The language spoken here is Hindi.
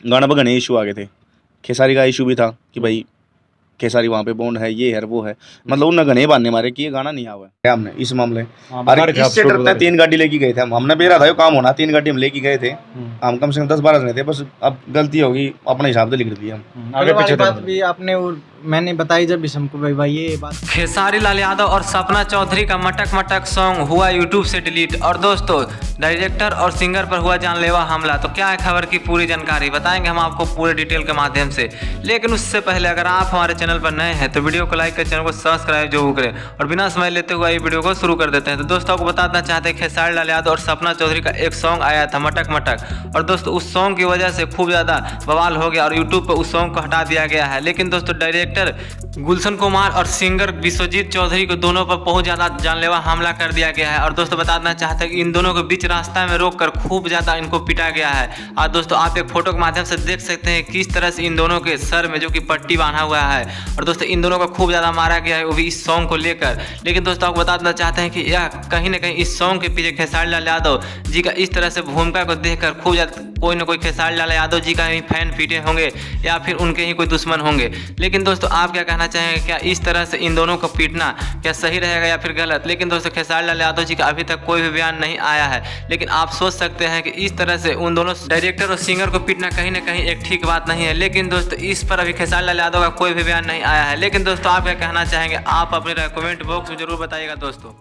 गाना पर घने इशू आ गए थे। खेसारी का इशू भी था कि भाई खेसारी वहाँ पे बॉन्ड है, ये है वो है, मतलब उन घने बहाने मारे कि ये गाना नहीं आवा है हमने इस मामले। और इससे डरते 3 गाड़ी लेके गए थे हमने बेरा था, काम होना 3 गाड़ी हम लेके गए थे। हम कम से कम 10-12 जने थे, बस अब गलती होगी अपने हिसाब से लिख दिया हम। आगे पीछे बात भी आपने और मैंने बताई जब भी हमको भाई ये बात। खेसारी लाल यादव और सपना चौधरी का मटक मटक सॉन्ग हुआ यूट्यूब से डिलीट। और दोस्तों डायरेक्टर और सिंगर पर हुआ जानलेवा हमला। तो क्या है खबर की पूरी जानकारी बताएंगे हम आपको पूरे डिटेल के माध्यम से। लेकिन उससे पहले अगर आप हमारे चैनल पर नए हैं तो वीडियो को लाइक कर चैनल को सब्सक्राइब जरूर करें। और बिना समय लेते हुए ये वीडियो को शुरू कर देते हैं। तो दोस्तों आपको बताना चाहते हैं खेसारी लाल यादव और सपना चौधरी का एक सॉन्ग आया था मटक मटक। और दोस्तों उस सॉन्ग की वजह से खूब ज़्यादा बवाल हो गया और यूट्यूब पर उस सॉन्ग को हटा दिया गया है। लेकिन दोस्तों डायरेक्टर गुलशन कुमार और सिंगर विश्वजीत चौधरी को दोनों पर बहुत ज़्यादा जानलेवा हमला कर दिया गया है। और दोस्तों बताना चाहते हैं कि इन दोनों के बीच रास्ता में रोककर खूब ज़्यादा इनको पीटा गया है। और दोस्तों आप एक फोटो के माध्यम से देख सकते हैं किस तरह से इन दोनों के सर में जो कि पट्टी बांधा हुआ है। और दोस्तों इन दोनों को खूब ज़्यादा मारा गया है, वो भी इस सॉन्ग को लेकर। लेकिन दोस्तों आपको बताना चाहते हैं कि यह कहीं ना कहीं इस सॉन्ग के पीछे खेसारी लाल यादव जी का इस तरह से भूमिका को देखकर खूब ज़्यादा कोई ना कोई खेसारी लाल यादव जी का ही फैन पीटे होंगे या फिर उनके ही कोई दुश्मन होंगे। लेकिन दोस्तों आप क्या कहना चाहेंगे, क्या इस तरह से इन दोनों को पीटना क्या सही रहेगा या फिर गलत? लेकिन दोस्तों खेसारी लाल यादव जी का अभी तक कोई भी बयान नहीं आया है। लेकिन आप सोच सकते हैं कि इस तरह से उन दोनों डायरेक्टर और सिंगर को पीटना कहीं ना कहीं एक ठीक बात नहीं है। लेकिन दोस्तों इस पर अभी खेसारी लाल यादव का कोई भी बयान नहीं आया है। लेकिन दोस्तों आप क्या कहना चाहेंगे, आप अपने कमेंट बॉक्स में जरूर बताइएगा दोस्तों।